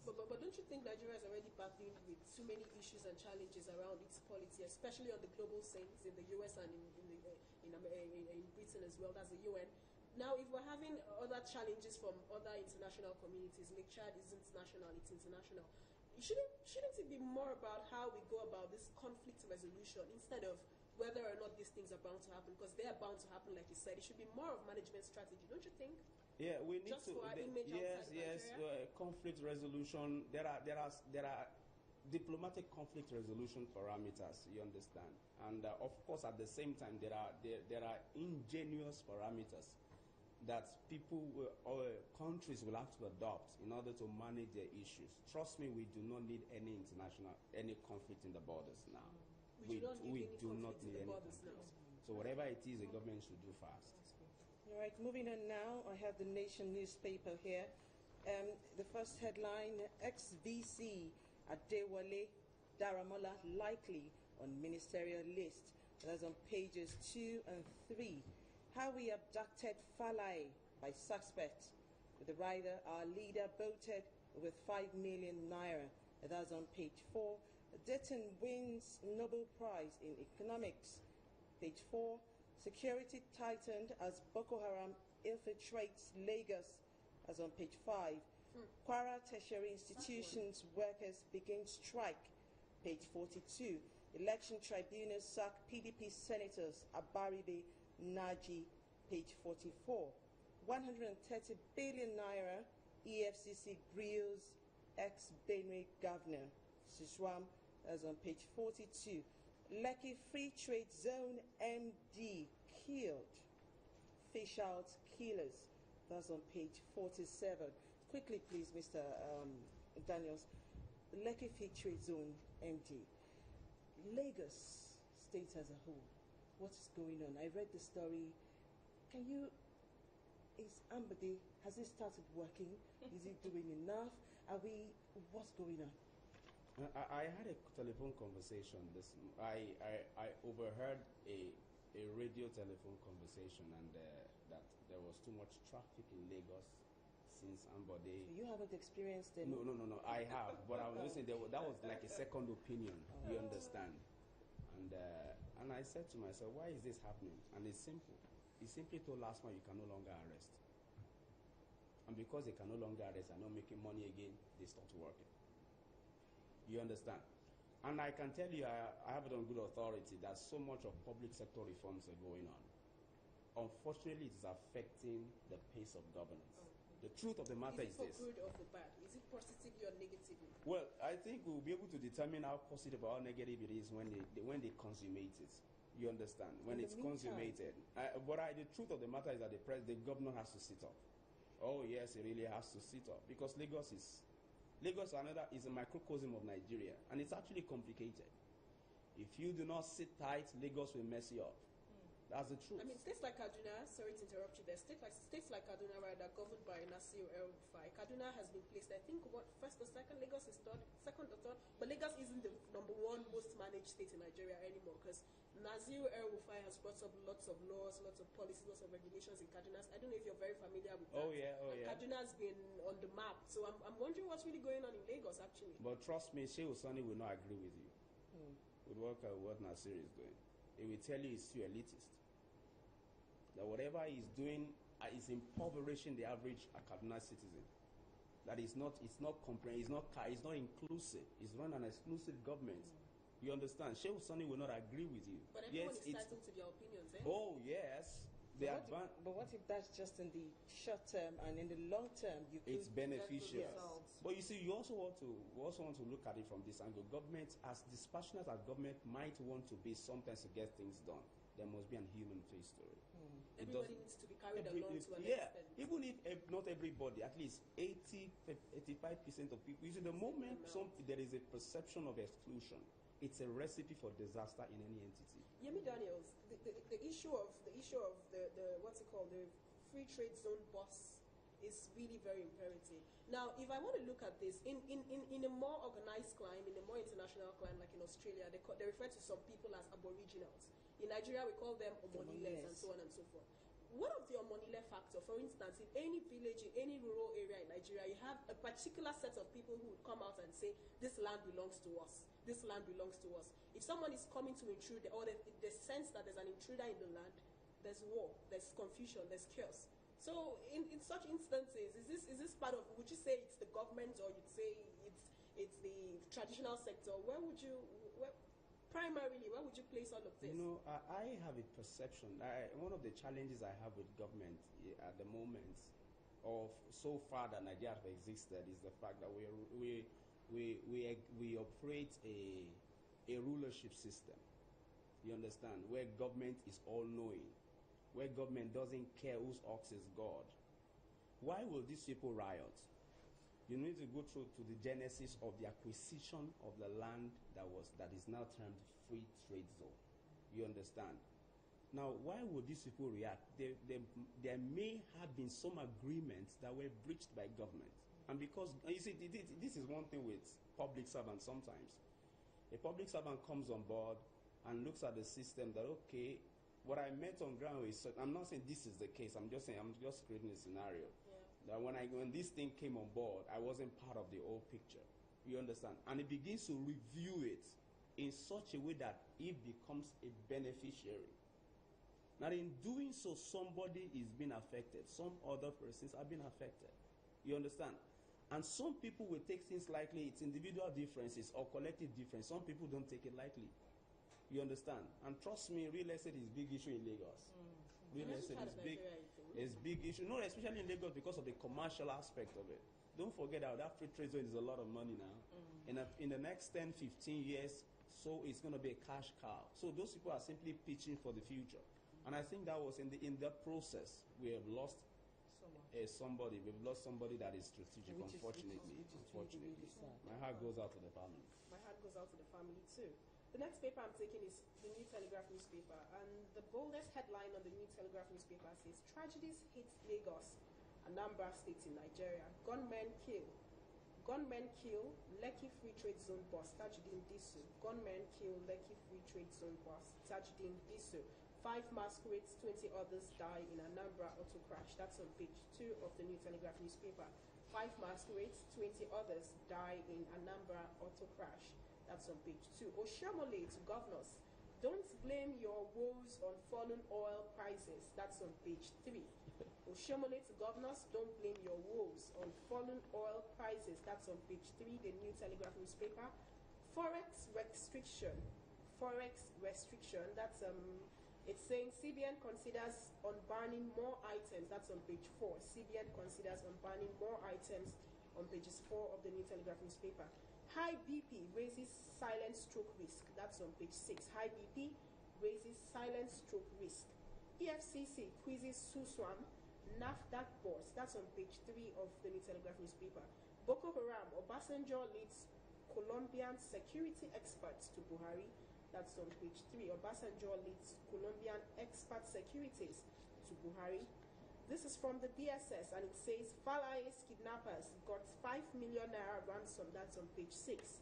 But don't you think Nigeria is already battling with too many issues and challenges around its polity, especially on the global sense, in the US and in Britain as well, that's the UN? Now, if we're having other challenges from other international communities, Lake Chad isn't national, it's international. Shouldn't it be more about how we go about this conflict resolution instead of whether or not these things are bound to happen? Because they are bound to happen, like you said. It should be more of management strategy, don't you think? Yeah, we need just to. For our image Conflict resolution. There are diplomatic conflict resolution parameters. You understand, and of course, at the same time, there are ingenious parameters that countries will have to adopt in order to manage their issues. Trust me, we do not need any conflict in the borders now. We do not need any borders now. So whatever it is, the government should do fast. All right, moving on now, I have the Nation newspaper here. The first headline, ex-VC Adewale Daramola likely on ministerial list. That's on pages 2 and 3. How we abducted Falai by suspects. With the rider, our leader voted with 5 million naira. That's on page 4. Dayton wins Nobel Prize in Economics. Page 4. Security tightened as Boko Haram infiltrates Lagos. That's on page 5. Kwara tertiary institutions workers begin strike. Page 42. Election tribunals sack PDP senators Abaribe Naji, page 44. 130 billion naira, EFCC grills ex-Benue governor, Siswam, as on page 42. Lekki Free Trade Zone MD killed. Fish out killers, that's on page 47. Quickly, please, Mr. Daniels. The Lekki Free Trade Zone MD. Lagos state as a whole. What is going on? I read the story. Is Ambode, has it started working? Is it doing enough? What's going on? I had a telephone conversation. I overheard a radio telephone conversation, and that there was too much traffic in Lagos since Ambode. So you haven't experienced it? No. I have, but I was listening. That was like a second opinion. You understand? And I said to myself, why is this happening? And it's simple. He simply told last month you can no longer arrest. And because they can no longer arrest and not making money again, they stopped working. You understand? And I can tell you, I have it on good authority that so much of public sector reforms are going on. Unfortunately, it is affecting the pace of governance. The truth of the matter is this. Is it for good or for bad? Is it positively or negatively? Well, I think we'll be able to determine how positive or how negative it is when they consummate it. You understand? When it's consummated. But the truth of the matter is that the governor has to sit up. Oh yes, he really has to sit up, because Lagos is a microcosm of Nigeria, and it's actually complicated. If you do not sit tight, Lagos will mess you up. That's the truth. I mean, states like Kaduna, sorry to interrupt you there, states like Kaduna, right, are governed by Nasir El-Rufai. Kaduna has been placed, I think, first or second? Lagos is second or third, but Lagos isn't the #1 most managed state in Nigeria anymore, because Nasir El-Rufai has brought up lots of laws, lots of policies, lots of regulations in Kaduna. I don't know if you're very familiar with that. Oh yeah. Kaduna has been on the map, so I'm wondering what's really going on in Lagos, actually. But trust me, Sheikh Usani will not agree with you with what Nasir is doing. He will tell you he's too elitist. That whatever he's doing is impoverishing the average Kaduna citizen. That it's not inclusive. It's run an exclusive government. You understand? Sheikh Usani will not agree with you. But everyone is entitled to their opinions, eh? Oh yes. But what if that's just in the short term, and in the long term it's beneficial? Yes. But you see, you also want to look at it from this angle. Government, as dispassionate as government might want to be sometimes to get things done, there must be a human face to it. Everybody needs to be carried along to an extent. Even if not everybody, at least 85% of people. You see, the moment there is a perception of exclusion, it's a recipe for disaster in any entity. Yemi Daniels, the issue of the what's it called, the free trade zone boss is really very imperative. Now, if I want to look at this in a more organized climb, in a more international climb, like in Australia, they refer to some people as aboriginals. In Nigeria, we call them omoniles and so on and so forth. what of the Omonile factor? For instance, in any village, in any rural area in Nigeria, you have a particular set of people who would come out and say, this land belongs to us. This land belongs to us. If someone is coming to intrude, or the sense that there's an intruder in the land, there's war, there's confusion, there's chaos. So in such instances, is this part of, would you say it's the government, or you'd say it's the traditional sector? Primarily, where would you place all of this? I have a perception. One of the challenges I have with government at the moment, of so far that Nigeria has existed, is the fact that we operate a rulership system. You understand? Where government is all-knowing, where government doesn't care whose ox is God. Why will these people riot? You need to go through to the genesis of the acquisition of the land that is now termed free trade zone. You understand? Now, why would these people react? There may have been some agreements that were breached by government. And because, you see, this is one thing with public servants sometimes. A public servant comes on board and looks at the system that, okay, what I met on ground is, I'm not saying this is the case, I'm just creating a scenario. That when this thing came on board, I wasn't part of the whole picture. You understand? And it begins to review it in such a way that it becomes a beneficiary. Now, in doing so, somebody is being affected. Some other persons are being affected. You understand? And some people will take things lightly. It's individual differences or collective difference. Some people don't take it lightly. You understand? And trust me, real estate is a big issue in Lagos. Real estate is big. It's big issue. No, especially in Lagos because of the commercial aspect of it. Don't forget that free trade zone is a lot of money now. In the next 10, 15 years, so it's going to be a cash cow. So those people are simply pitching for the future. And I think that was in that process we have lost somebody. We've lost somebody that is strategic, unfortunately. My heart goes out to the family. My heart goes out to the family too. The next paper I'm taking is the New Telegraph newspaper, and the boldest headline on the New Telegraph newspaper says, "Tragedies hit Lagos, Anambra State in Nigeria. Gunmen kill, Lekki Free Trade Zone boss, Tajuddin Disu. Gunmen kill Lekki Free Trade Zone boss, Tajuddin Disu. 5 masquerades, 20 others die in Anambra auto crash." That's on page 2 of the New Telegraph newspaper. 5 masquerades, 20 others die in Anambra auto crash. That's on page 2. Oshiomhole to governors, "Don't blame your woes on fallen oil prices." That's on page 3. Oshiomhole to governors, "Don't blame your woes on fallen oil prices." That's on page 3, the New Telegraph newspaper. Forex restriction. That's it's saying CBN considers unbanning more items. That's on page 4. CBN considers unbanning more items on pages 4 of the New Telegraph newspaper. High BP raises silent stroke risk. That's on page 6. High BP raises silent stroke risk. EFCC quizzes Suswan, NAFDAC boss. That's on page 3 of the New Telegraph newspaper. Boko Haram, Obasanjo leads Colombian security experts to Buhari. That's on page 3. Obasanjo leads Colombian expert securities to Buhari. This is from the DSS, and it says Falaye's kidnappers got 5 million naira ransom. That's on page 6.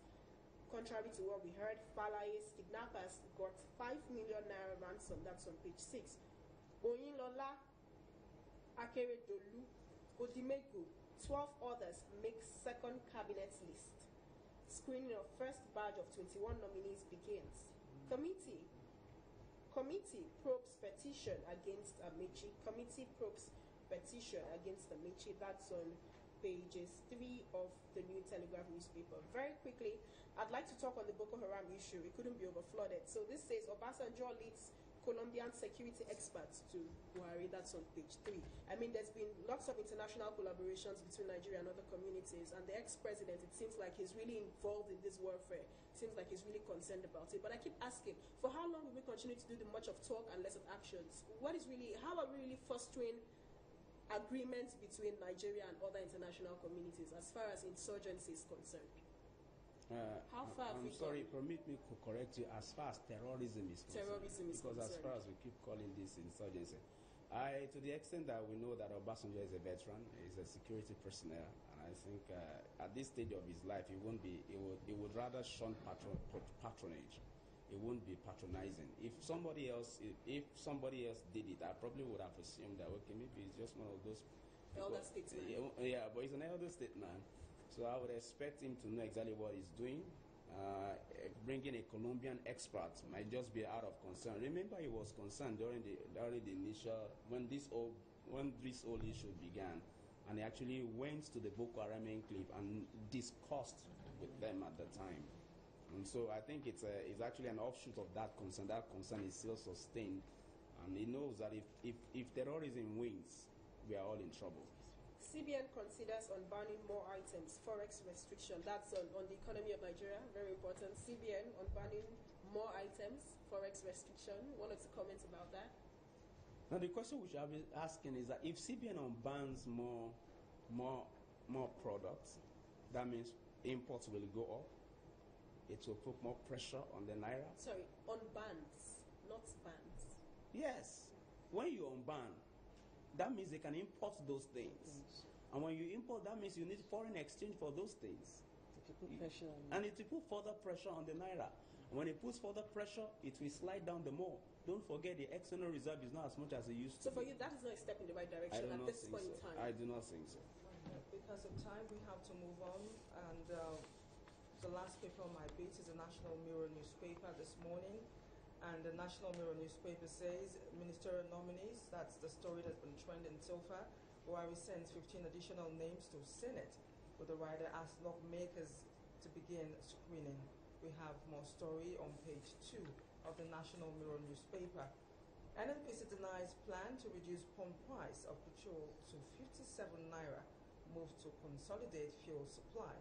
Contrary to what we heard, Falaye's kidnappers got 5 million naira ransom. That's on page 6. Oyinlola, Akeredolu, Odimegu, 12 others make second cabinet list. Screening of first batch of 21 nominees begins. Committee probes petition against Amici. Committee probes petition against Amici. That's on pages 3 of the New Telegraph newspaper. Very quickly, I'd like to talk on the Boko Haram issue. It couldn't be overflooded. So this says Obasanjo leads Colombian security experts to Buhari. That's on page 3. I mean, there's been lots of international collaborations between Nigeria and other communities, and the ex-president, it seems like he's really involved in this warfare. It seems like he's really concerned about it. But I keep asking, for how long will we continue to do the much of talk and less of actions? How are we really fostering agreements between Nigeria and other international communities as far as insurgency is concerned? How far have we sorry, gone? permit me to correct you as far as terrorism is concerned. Because as far as we keep calling this insurgency, to the extent that we know that Obasanjo is a veteran, is a security personnel, and I think at this stage of his life, he would rather shun patronage it won't be patronizing. If somebody else did it, I probably would have assumed that, okay, maybe it's just one of those elder statesman. Yeah, but he's an elder statesman, so I would expect him to know exactly what he's doing. Bringing a Colombian expert might just be out of concern. Remember, he was concerned during the initial when this whole issue began, and he actually went to the Boko Haram enclave and discussed with them at the time. And so I think it's actually an offshoot of that concern. That concern is still sustained, and he knows that if terrorism wins, we are all in trouble. CBN considers unbanning more items, forex restriction. That's on the economy of Nigeria, very important. CBN unbanning more items, forex restriction. One or two comments about that? Now the question we should be asking is that if CBN unbans more products, that means imports will go up. It will put more pressure on the naira. Sorry, unbans, not bans. Yes, when you unban, that means they can import those things. And when you import, that means you need foreign exchange for those things. And it will put further pressure on the naira. And when it puts further pressure, it will slide down the more. Don't forget the external reserve is not as much as it used to. So for you, that is not a step in the right direction at this point in time. I do not think so. Because of time, we have to move on. And the last paper on my beat is the National Mirror newspaper this morning. And the National Mirror newspaper says ministerial nominees, that's the story that's been trending so far. Buhari sends 15 additional names to Senate, with the rider asked lawmakers to begin screening. We have more story on page 2 of the National Mirror newspaper. NNPC denies plan to reduce pump price of petrol to 57 naira, moves to consolidate fuel supply.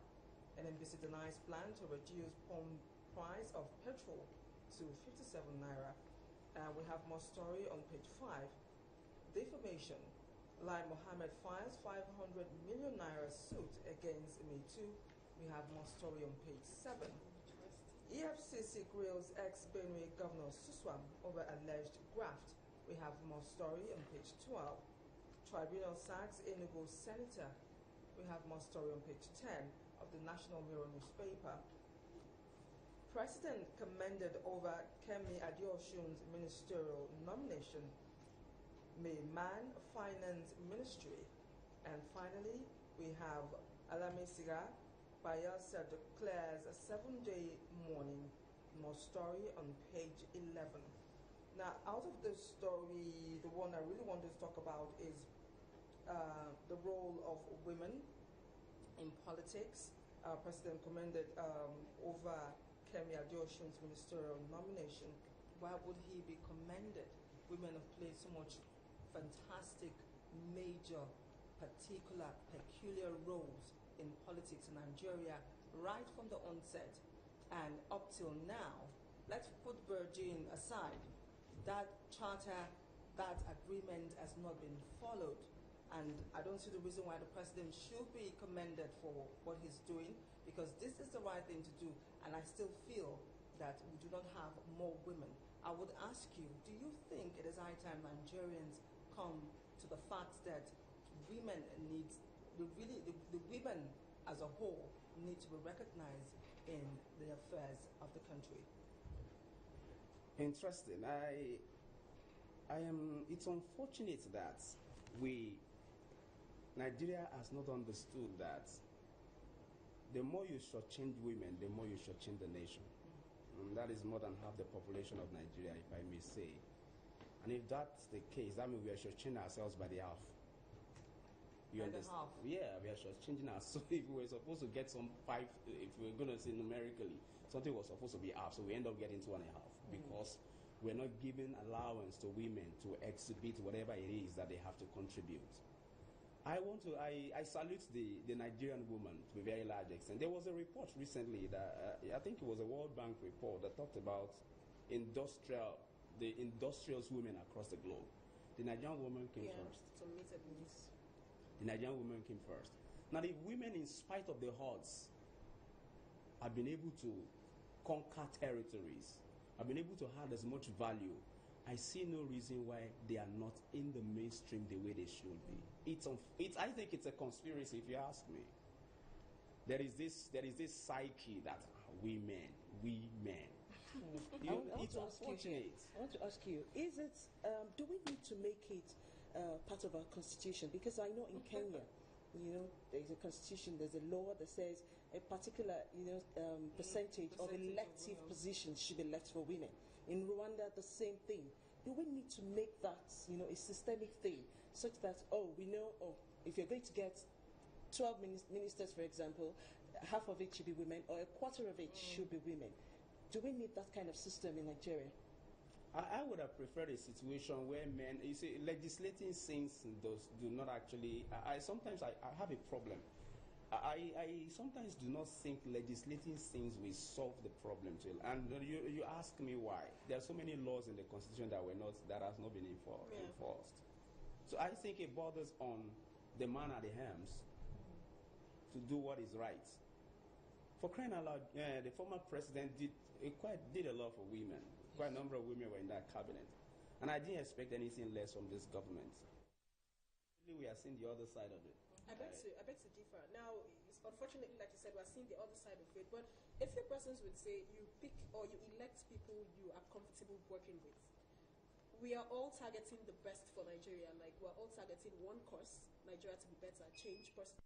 NNPC denies plan to reduce pump price of petrol to 57 naira. We have more story on page 5. Defamation. Lai Mohammed files 500 million naira suit against Me Too. We have more story on page 7. EFCC grills ex-Benue Governor Suswam over alleged graft. We have more story on page 12. Tribunal sacks Enugu senator. We have more story on page 10 of the National Mirror newspaper. President commended over Kemi Adeosun's ministerial nomination. May man finance ministry. And finally, we have Alame Siga. Bayelsa declares a 7-day mourning. More story on page 11. Now, out of this story, the one I really wanted to talk about is the role of women in politics. President commended over Kemi Adeosun's ministerial nomination. Why would he be commended? Women have played so much fantastic, major, particular, peculiar roles in politics in Nigeria right from the onset and up till now. Let's put Virgin aside. That charter, that agreement has not been followed. And I don't see the reason why the president should be commended for what he's doing, because this is the right thing to do. And I still feel that we do not have more women. I would ask you, do you think it is high time Nigerians come to the fact that women need, the women as a whole need to be recognized in the affairs of the country? Interesting. It's unfortunate that Nigeria has not understood that the more you shortchange women, the more you shortchange the nation. And that is more than half the population of Nigeria, if I may say. And if that's the case, that means we are shortchanging ourselves by the half. You understand? Half? Yeah, we are shortchanging ourselves. If we were supposed to get some 5, if we were going to say numerically, something was supposed to be half, so we end up getting 2.5 because we're not giving allowance to women to exhibit whatever it is that they have to contribute. I salute the Nigerian woman to a very large extent. There was a report recently that I think it was a World Bank report that talked about the industrious women across the globe. The Nigerian woman came first. The Nigerian woman came first. Now the women, in spite of the odds, have been able to conquer territories, have been able to add as much value. I see no reason why they are not in the mainstream the way they should be. I think it's a conspiracy, if you ask me. There is this psyche that we men. It's unfortunate. I want to ask you, is it, do we need to make it part of our constitution? Because I know in Kenya, there's a constitution, there's a law that says a particular, percentage of elective positions should be left for women. In Rwanda, the same thing. Do we need to make that, a systemic thing, such that, if you're going to get 12 ministers, for example, half of it should be women, or a quarter of it should be women? Do we need that kind of system in Nigeria? I would have preferred a situation where men, legislating things do not actually. Sometimes I have a problem. I sometimes do not think legislating things will solve the problem. And you ask me why. There are so many laws in the Constitution that has not been enforced. So I think it borders on the man at the helms to do what is right. For crying out loud, the former president did a lot for women. Quite a number of women were in that cabinet. And I didn't expect anything less from this government. We are seeing the other side of it. I beg to differ. Now, unfortunately, like you said, we're seeing the other side of it. But a few persons would say you pick or you elect people you are comfortable working with. We are all targeting the best for Nigeria. Like, we're all targeting one course, Nigeria to be better, change person.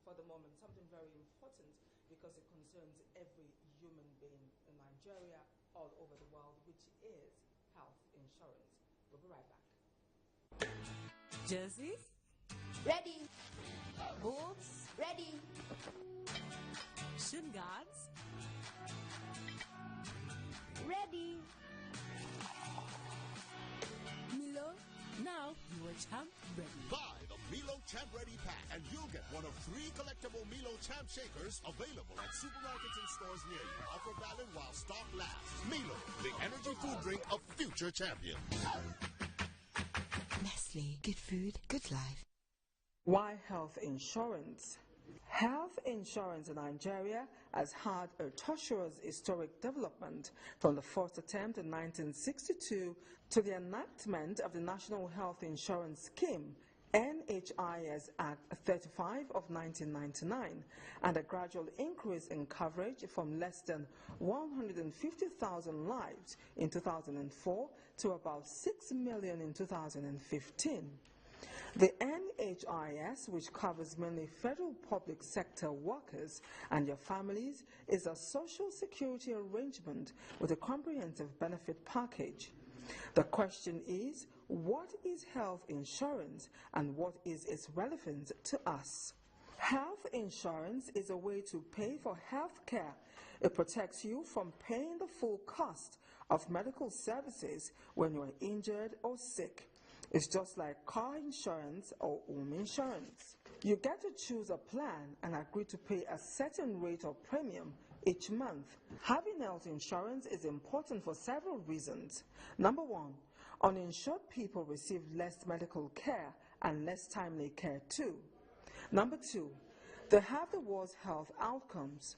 For the moment, something very important, because it concerns every human being in Nigeria, all over the world, which is health insurance. We'll be right back. Jersey? Ready. Boots? Ready. Shin guards? Ready. Milo? Now you are champ ready. Buy the Milo Champ Ready Pack and you'll get one of 3 collectible Milo Champ Shakers available at supermarkets and stores near you. Offer valid while stock lasts. Milo, the energy food drink of future champions. Nestle. Good food, good life. Why health insurance? Health insurance in Nigeria has had a tortuous historic development from the first attempt in 1962 to the enactment of the National Health Insurance Scheme, NHIS Act 35 of 1999, and a gradual increase in coverage from less than 150,000 lives in 2004 to about 6 million in 2015. The NHIS, which covers mainly federal public sector workers and their families, is a social security arrangement with a comprehensive benefit package. The question is, what is health insurance and what is its relevance to us? Health insurance is a way to pay for health care. It protects you from paying the full cost of medical services when you are injured or sick. It's just like car insurance or home insurance. You get to choose a plan and agree to pay a certain rate of premium each month. Having health insurance is important for several reasons. Number one, uninsured people receive less medical care and less timely care too. Number two, they have the worst health outcomes.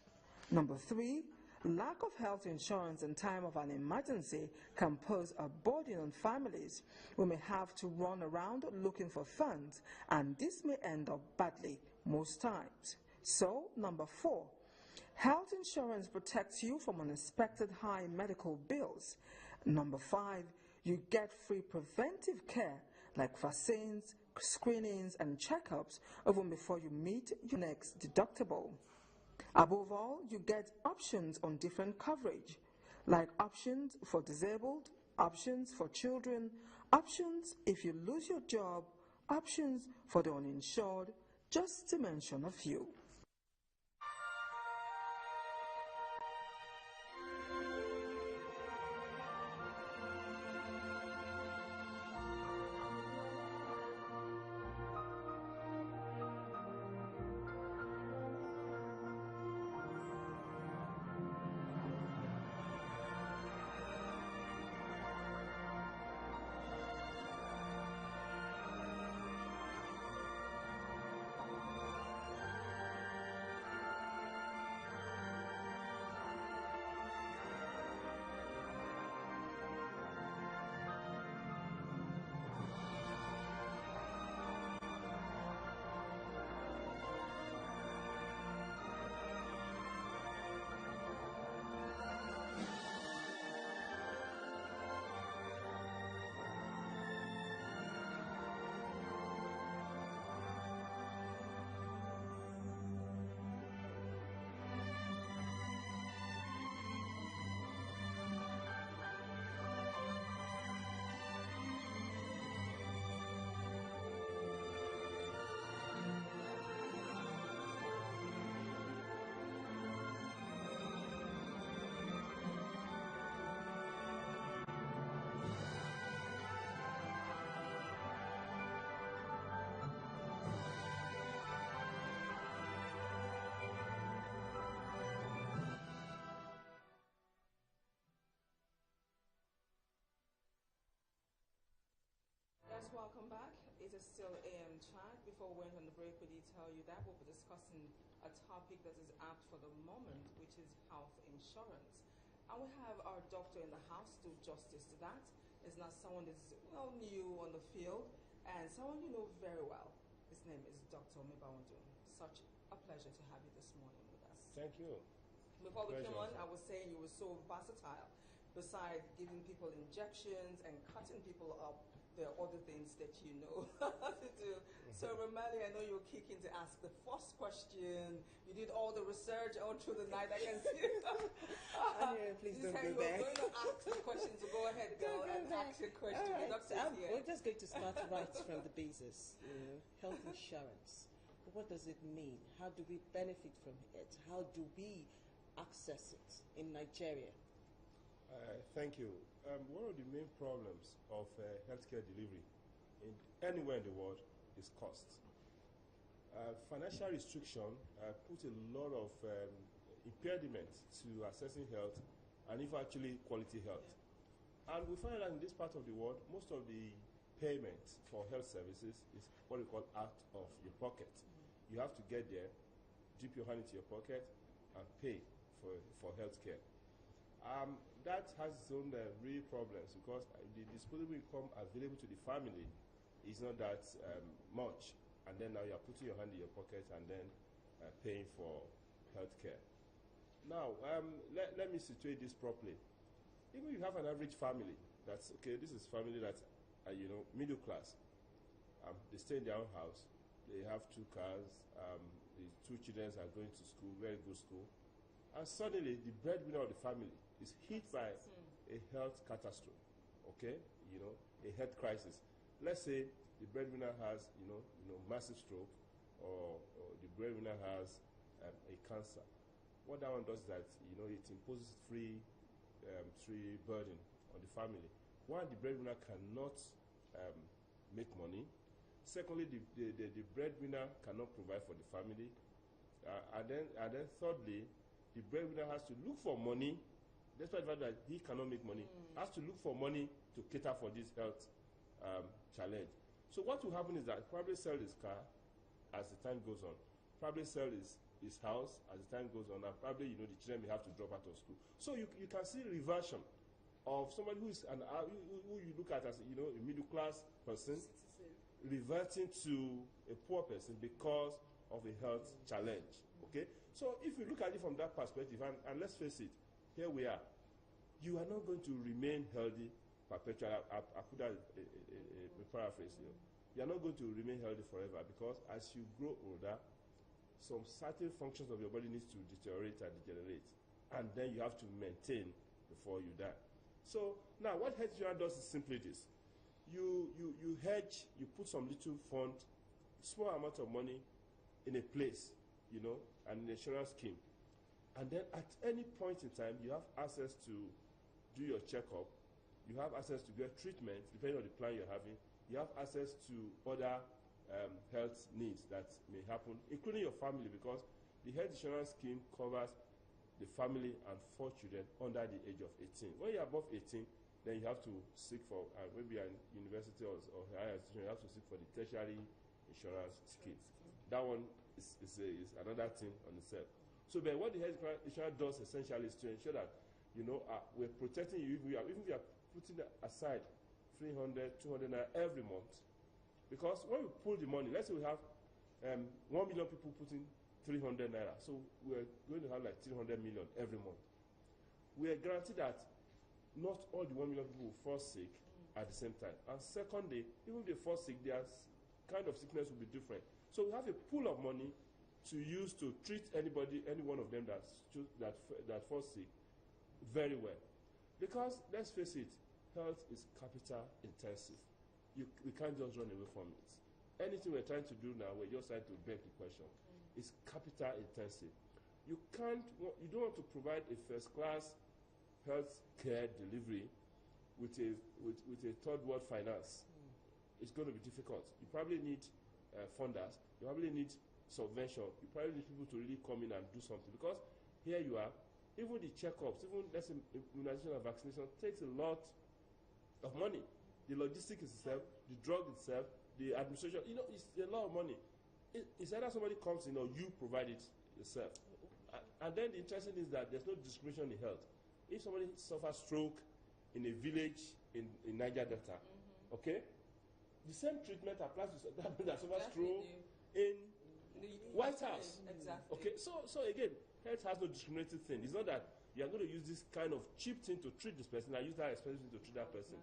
Number three, lack of health insurance in time of an emergency can pose a burden on families who may have to run around looking for funds, and this may end up badly most times. So, number four, health insurance protects you from unexpected high medical bills. Number five, you get free preventive care like vaccines, screenings, and checkups even before you meet your next deductible. Above all, you get options on different coverage, like options for disabled, options for children, options if you lose your job, options for the uninsured, just to mention a few. Yes, welcome back. It is still AM Chat. Before we went on the break, we did tell you that we'll be discussing a topic that is apt for the moment, which is health insurance. And we have our doctor in the house to do justice to that. It's not someone that's well new on the field and someone you know very well. His name is Dr. Mibawandun. Such a pleasure to have you this morning with us. Thank you. Before we came on, I was saying you were so versatile. Besides giving people injections and cutting people up, there are other things that you know to do. So Romali, I know you're keen to ask the first question. You did all the research all through the night. I can see. Please you don't said go there. you were going to ask the question, so go ahead, girl, and ask your question. All We're right, not here. we're just going to start right from the basis. Health insurance. What does it mean? How do we benefit from it? How do we access it in Nigeria? Thank you. One of the main problems of healthcare delivery in anywhere in the world is cost. Financial restriction put a lot of impediment to accessing health and if actually quality health. And we find that in this part of the world, most of the payment for health services is what we call out of your pocket. You have to get there, dip your hand into your pocket, and pay for healthcare. That has its own real problems because the disposable income available to the family is not that much. And then now you're putting your hand in your pocket and then paying for healthcare. Now, let me situate this properly. Even if you have an average family, that's okay, this is family that's, middle class. They stay in their own house. They have 2 cars. The 2 children are going to school, very good school. And suddenly, the breadwinner of the family is hit by a health catastrophe, okay? A health crisis. Let's say the breadwinner has, massive stroke, or the breadwinner has a cancer. What that one does is that, it imposes free burden on the family. One, the breadwinner cannot make money. Secondly, the breadwinner cannot provide for the family. And then thirdly, the breadwinner has to look for money, despite the fact that he cannot make money, has to look for money to cater for this health challenge. So what will happen is that probably sell his car as the time goes on, probably sell his house as the time goes on, and probably the children may have to drop out of school. So you can see reversion of somebody who is who you look at as a middle class person reverting to a poor person because of a health challenge. Okay, so if you look at it from that perspective, and let's face it, here we are. You are not going to remain healthy perpetually. I put that a paraphrase here. You are not going to remain healthy forever because as you grow older, some certain functions of your body needs to deteriorate and degenerate, and then you have to maintain before you die. So now, what health insurance does is simply this: you hedge, you put some little fund, small amount of money in a place, an insurance scheme. And then at any point in time, you have access to do your checkup. You have access to get treatment, depending on the plan you're having. You have access to other health needs that may happen, including your family, because the health insurance scheme covers the family and 4 children under the age of 18. When you're above 18, then you have to seek for, maybe an university or higher institution, you have to seek for the tertiary insurance scheme. That one is another thing on itself. So, but what the health insurance does essentially is to ensure that, we're protecting you, even if we are putting aside 300, 200 naira every month. Because when we pull the money, let's say we have 1 million people putting 300 naira, so we're going to have like 300 million every month. We are guaranteed that not all the 1 million people will fall sick at the same time. And secondly, even if they fall sick, their kind of sickness will be different. So we have a pool of money to use to treat any one of them that falls sick very well. Because let's face it, health is capital intensive. We can't just run away from it. Anything we're trying to do now, we're just trying to beg the question. It's capital intensive. You don't want to provide a first-class health care delivery with a third world finance. It's going to be difficult. You probably need funders. You probably need subvention. You probably need people to really come in and do something, because here you are, even the checkups, even let's say immunization and vaccination takes a lot of money. The logistics itself, the drug itself, the administration, it's a lot of money. It's either somebody comes in or you provide it yourself. And then the interesting is that there's no discrimination in health. If somebody suffers stroke in a village in Niger Delta, okay, the same treatment applies to that suffers stroke in the White House. Exactly. Okay, so again, health has no discriminating thing. It's not that you are going to use this kind of cheap thing to treat this person and use that expensive thing to treat that person.